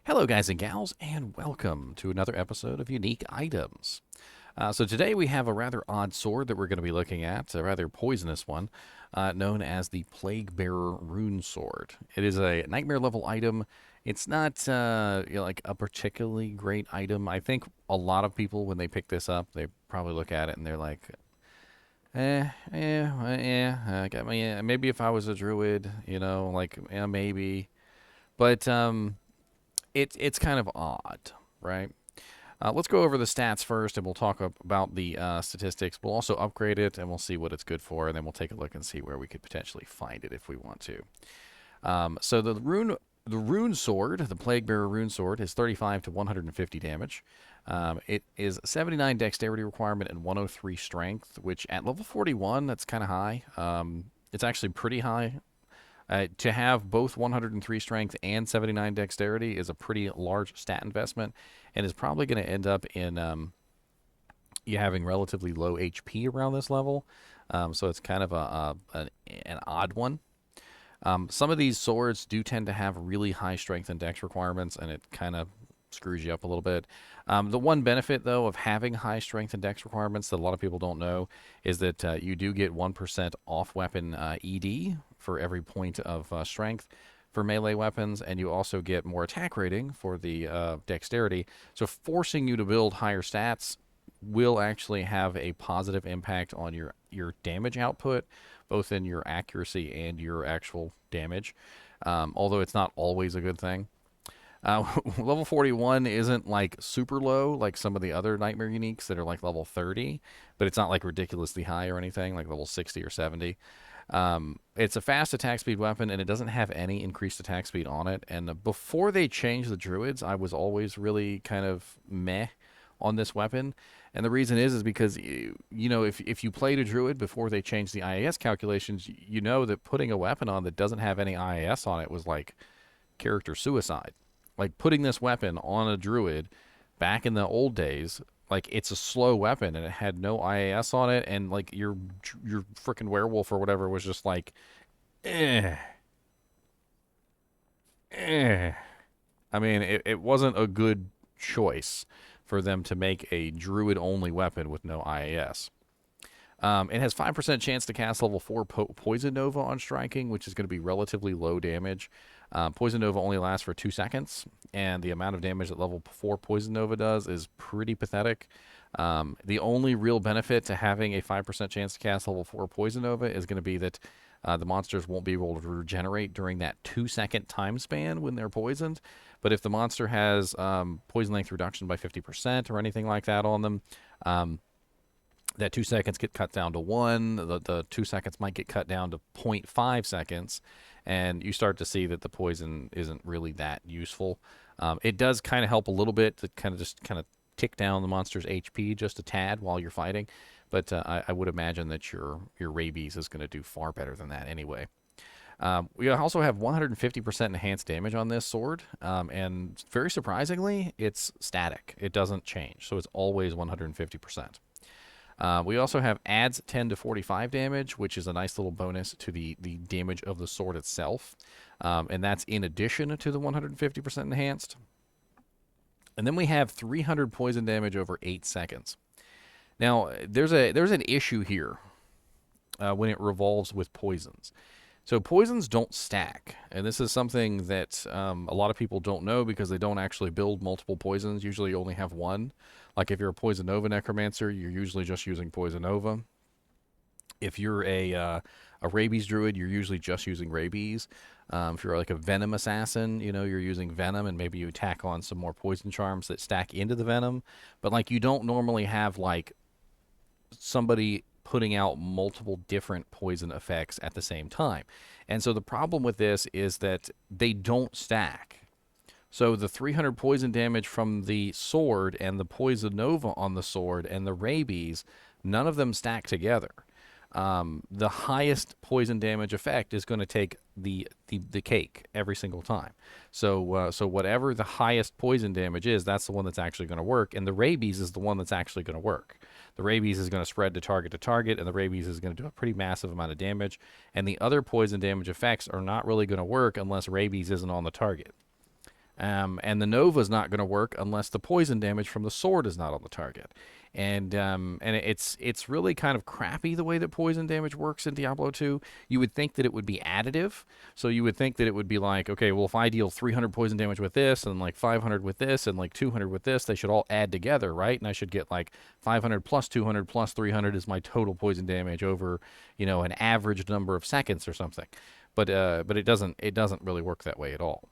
Hello, guys and gals, and welcome to another episode of Unique Items. So today we have a rather odd sword that we're going to be looking at, a rather poisonous one, known as the Plague Bearer Rune Sword. It is a nightmare level item. It's not like a particularly great item. I think a lot of people, when they pick this up, they probably look at it and they're like, maybe if I was a druid, maybe. But it's kind of odd, right? Let's go over the stats first, and we'll talk about the statistics. We'll also upgrade it, and we'll see what it's good for, and then we'll take a look and see where we could potentially find it if we want to. So the rune sword, the Plague Bearer Rune Sword, is 35 to 150 damage. It is 79 dexterity requirement and 103 strength, which at level 41, that's kind of high. It's actually pretty high. To have both 103 strength and 79 dexterity is a pretty large stat investment, and is probably going to end up in you having relatively low HP around this level. So it's kind of an odd one. Some of these swords do tend to have really high strength and dex requirements, and it kind of screws you up a little bit. The one benefit, though, of having high strength and dex requirements that a lot of people don't know is that you do get 1% off weapon ED for every point of strength for melee weapons, and you also get more attack rating for the dexterity. So forcing you to build higher stats will actually have a positive impact on your damage output, both in your accuracy and your actual damage, although it's not always a good thing. Level 41 isn't like super low like some of the other Nightmare Uniques that are like level 30, but it's not like ridiculously high or anything, like level 60 or 70. It's a fast attack speed weapon, and it doesn't have any increased attack speed on it. And before they changed the Druids, I was always really kind of meh on this weapon. And the reason is because, if you played a Druid before they changed the IAS calculations, you know that putting a weapon on that doesn't have any IAS on it was like character suicide. Like putting this weapon on a druid back in the old days, like it's a slow weapon and it had no IAS on it, and like your freaking werewolf or whatever was just like, eh, eh. I mean, it wasn't a good choice for them to make a druid only weapon with no IAS. It has 5% chance to cast level 4 Poison Nova on striking, which is going to be relatively low damage. Poison Nova only lasts for 2 seconds, and the amount of damage that level 4 Poison Nova does is pretty pathetic. The only real benefit to having a 5% chance to cast level 4 Poison Nova is going to be that the monsters won't be able to regenerate during that 2-second time span when they're poisoned. But if the monster has poison length reduction by 50% or anything like that on them, that 2 seconds get cut down to 1. The 2 seconds might get cut down to 0.5 seconds, and you start to see that the poison isn't really that useful. It does kind of help a little bit to kind of tick down the monster's HP just a tad while you're fighting, but I would imagine that your Rabies is going to do far better than that anyway. We also have 150% enhanced damage on this sword, and very surprisingly, it's static. It doesn't change, so it's always 150%. We also have adds 10 to 45 damage, which is a nice little bonus to the damage of the sword itself. And that's in addition to the 150% enhanced. And then we have 300 poison damage over 8 seconds. Now, there's an issue here when it revolves with poisons. So poisons don't stack, and this is something that a lot of people don't know because they don't actually build multiple poisons. Usually you only have one. Like if you're a Poison Nova Necromancer, you're usually just using Poison Nova. If you're a Rabies Druid, you're usually just using Rabies. If you're like a Venom Assassin, you're using Venom, and maybe you tack on some more Poison Charms that stack into the Venom. But like you don't normally have like somebody putting out multiple different poison effects at the same time. And so the problem with this is that they don't stack. So the 300 poison damage from the sword and the Poison Nova on the sword and the Rabies, none of them stack together. The highest poison damage effect is going to take the cake every single time. So whatever the highest poison damage is, that's the one that's actually going to work, and the Rabies is the one that's actually going to work. The Rabies is going to spread to target, and the Rabies is going to do a pretty massive amount of damage, and the other poison damage effects are not really going to work unless Rabies isn't on the target. And the Nova's not going to work unless the poison damage from the sword is not on the target. And it's really kind of crappy the way that poison damage works in Diablo 2. You would think that it would be additive, so you would think that it would be like, okay, well, if I deal 300 poison damage with this, and like 500 with this, and like 200 with this, they should all add together, right? And I should get like 500 plus 200 plus 300 is my total poison damage over, an average number of seconds or something. But it doesn't really work that way at all.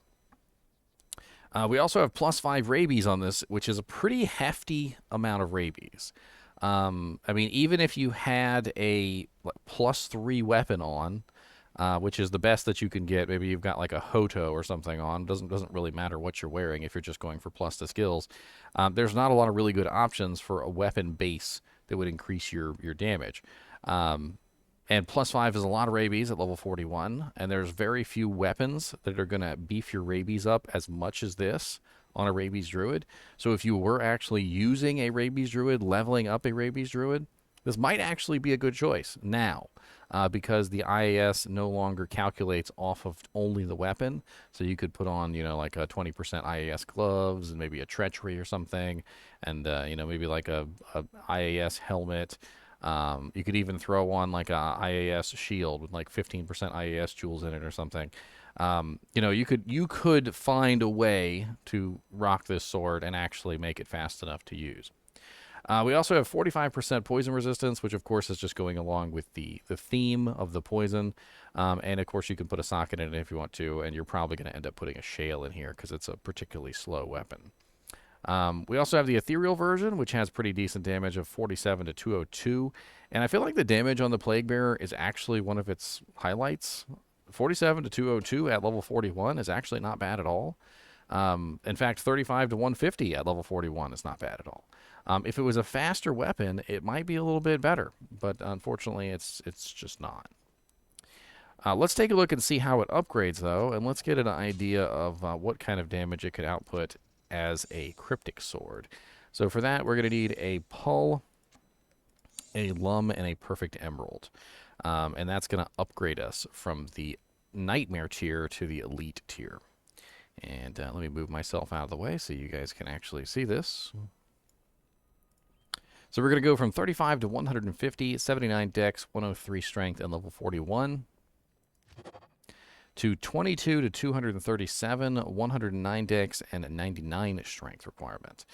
We also have +5 rabies on this, which is a pretty hefty amount of rabies. I mean, even if you had a +3 weapon on, which is the best that you can get, maybe you've got like a Hoto or something on. Doesn't really matter what you're wearing if you're just going for plus the skills. There's not a lot of really good options for a weapon base that would increase your damage. And +5 is a lot of rabies at level 41, and there's very few weapons that are going to beef your rabies up as much as this on a rabies druid. So if you were actually using a rabies druid, leveling up a rabies druid, this might actually be a good choice now, because the IAS no longer calculates off of only the weapon. So you could put on, like a 20% IAS gloves and maybe a treachery or something, and maybe like a IAS helmet. You could even throw on like a IAS shield with like 15% IAS jewels in it or something. You could find a way to rock this sword and actually make it fast enough to use. We also have 45% poison resistance, which of course is just going along with the theme of the poison. And of course you can put a socket in it if you want to, and you're probably going to end up putting a shale in here because it's a particularly slow weapon. We also have the ethereal version, which has pretty decent damage of 47 to 202. And I feel like the damage on the Plague Bearer is actually one of its highlights. 47 to 202 at level 41 is actually not bad at all. In fact, 35 to 150 at level 41 is not bad at all. If it was a faster weapon, it might be a little bit better, but unfortunately, it's just not. Let's take a look and see how it upgrades, though, and let's get an idea of what kind of damage it could output as a cryptic sword. So for that, we're going to need a Pull, a Lum, and a Perfect Emerald. And that's going to upgrade us from the Nightmare tier to the Elite tier. And let me move myself out of the way so you guys can actually see this. So we're going to go from 35 to 150, 79 dex, 103 strength, and level 41. To 22 to 237, 109 dex, and 99 strength requirement.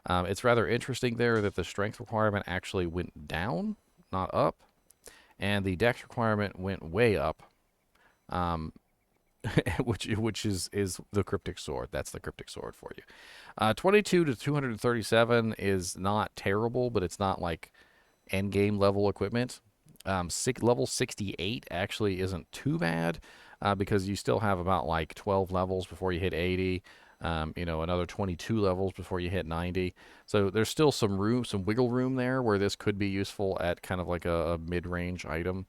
It's rather interesting there that the strength requirement actually went down, not up, and the dex requirement went way up, which is the cryptic sword. That's the cryptic sword for you. 22 to 237 is not terrible, but it's not like end game level equipment. Level 68 actually isn't too bad. Because you still have about like 12 levels before you hit 80, another 22 levels before you hit 90. So there's still some wiggle room there where this could be useful at kind of like a mid-range item.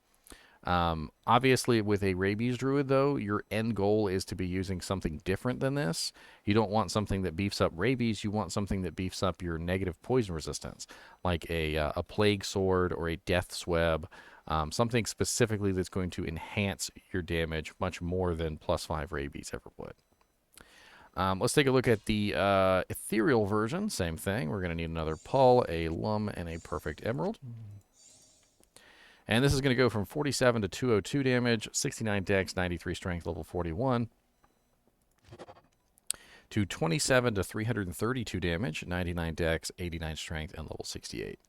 Obviously, with a Rabies Druid, though, your end goal is to be using something different than this. You don't want something that beefs up Rabies. You want something that beefs up your negative poison resistance, like a Plague Sword or a Death's Web. Something specifically that's going to enhance your damage much more than +5 rabies ever would. Let's take a look at the ethereal version. Same thing. We're going to need another Pull, a Lum, and a Perfect Emerald. And this is going to go from 47 to 202 damage, 69 dex, 93 strength, level 41. To 27 to 332 damage, 99 dex, 89 strength, and level 68.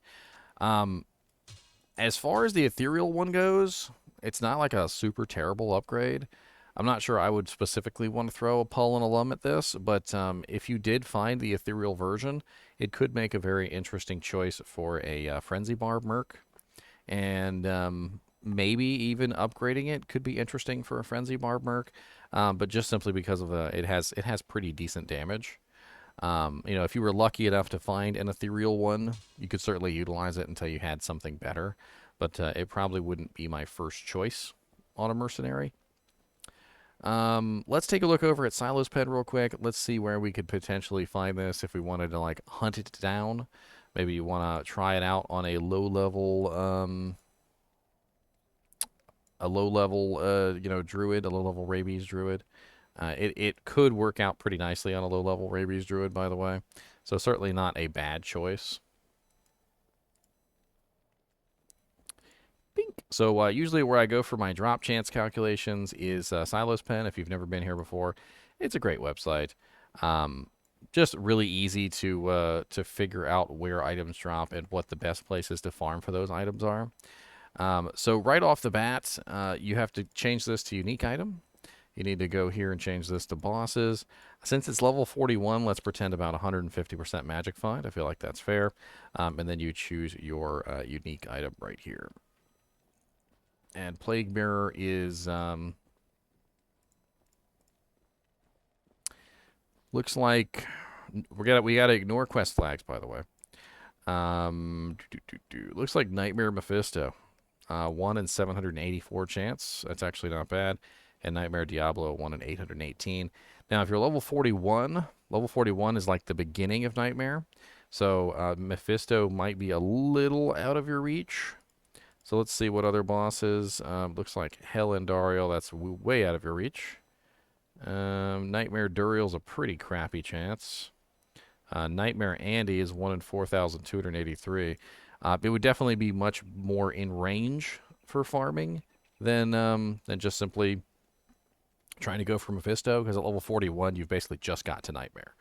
As far as the ethereal one goes, it's not like a super terrible upgrade. I'm not sure I would specifically want to throw a Pull and a Lum at this, but if you did find the ethereal version, it could make a very interesting choice for a Frenzy Barb Merc. And maybe even upgrading it could be interesting for a Frenzy Barb Merc, but just simply because of it has pretty decent damage. If you were lucky enough to find an ethereal one, you could certainly utilize it until you had something better, but it probably wouldn't be my first choice on a mercenary. Let's take a look over at Silo's Pen real quick. Let's see where we could potentially find this if we wanted to like hunt it down. Maybe you want to try it out on a low level druid, a low level Rabies druid. It could work out pretty nicely on a low-level Rabies Druid, by the way. So certainly not a bad choice. Bink. So usually where I go for my drop chance calculations is Silos Pen. If you've never been here before, it's a great website. Just really easy to figure out where items drop and what the best places to farm for those items are. So right off the bat, you have to change this to unique item. You need to go here and change this to bosses. Since it's level 41, let's pretend about 150% magic find. I feel like that's fair. And then you choose your unique item right here. And Plague Mirror is looks like we gotta ignore quest flags, by the way. Looks like Nightmare Mephisto, 1 in 784 chance. That's actually not bad. And Nightmare Diablo, 1 in 818. Now, if you're level 41, level 41 is like the beginning of Nightmare. So Mephisto might be a little out of your reach. So let's see what other bosses. Looks like Hell and Dariel, that's way out of your reach. Nightmare Duriel's a pretty crappy chance. Nightmare Andy is 1 in 4,283. It would definitely be much more in range for farming than just simply trying to go for Mephisto, because at level 41, you've basically just got to Nightmare.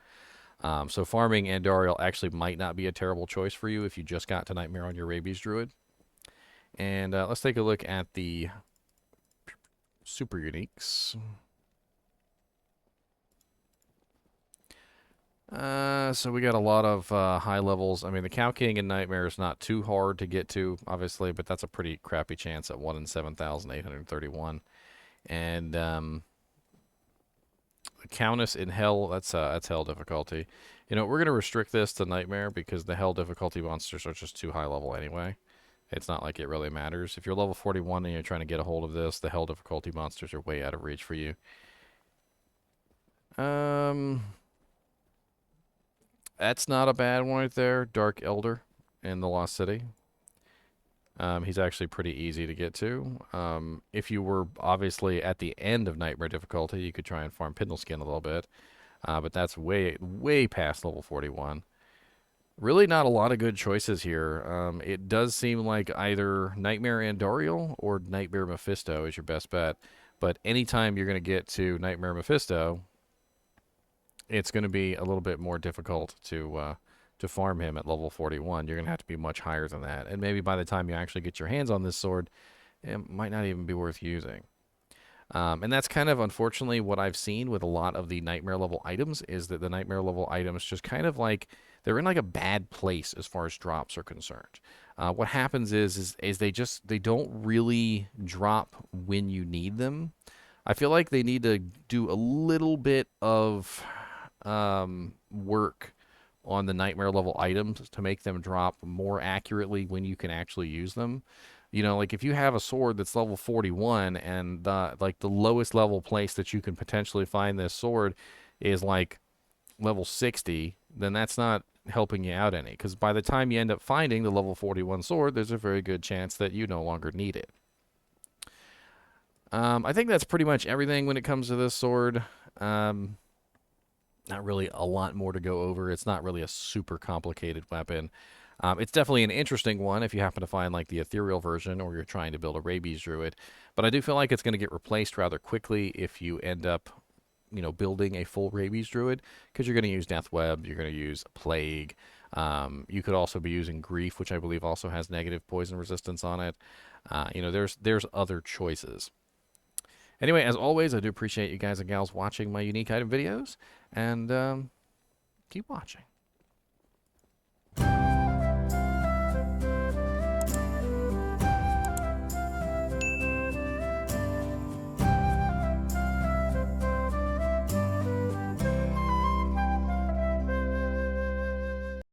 So farming Andariel actually might not be a terrible choice for you if you just got to Nightmare on your Rabies Druid. And let's take a look at the super uniques. So we got a lot of high levels. I mean, the Cow King and Nightmare is not too hard to get to, obviously, but that's a pretty crappy chance at 1 in 7,831. And the Countess in Hell, that's Hell difficulty. You know, we're going to restrict this to Nightmare because the Hell difficulty monsters are just too high level anyway. It's not like it really matters. If you're level 41 and you're trying to get a hold of this, the Hell difficulty monsters are way out of reach for you. That's not a bad one right there. Dark Elder in the Lost City. He's actually pretty easy to get to. If you were obviously at the end of Nightmare difficulty, you could try and farm Pindleskin a little bit. But that's way past level 41. Really not a lot of good choices here. It does seem like either Nightmare Andariel or Nightmare Mephisto is your best bet. But anytime you're going to get to Nightmare Mephisto, it's going to be a little bit more difficult to farm him at level 41. You're going to have to be much higher than that. And maybe by the time you actually get your hands on this sword, it might not even be worth using. And that's kind of, unfortunately, what I've seen with a lot of the Nightmare level items, is that the Nightmare level items just kind of like, they're in like a bad place as far as drops are concerned. What happens is they don't really drop when you need them. I feel like they need to do a little bit of work on the Nightmare level items to make them drop more accurately when you can actually use them. You know, like if you have a sword that's level 41 and like the lowest level place that you can potentially find this sword is like level 60, then that's not helping you out any, because by the time you end up finding the level 41 sword, there's a very good chance that you no longer need it. I think that's pretty much everything when it comes to this sword. Not really a lot more to go over. It's not really a super complicated weapon. It's definitely an interesting one if you happen to find like the ethereal version or you're trying to build a Rabies Druid. But I do feel like it's going to get replaced rather quickly if you end up, you know, building a full Rabies Druid, because you're going to use Death Web, you're going to use Plague. You could also be using Grief, which I believe also has negative poison resistance on it. You know, there's other choices. Anyway, as always, I do appreciate you guys and gals watching my unique item videos, and keep watching.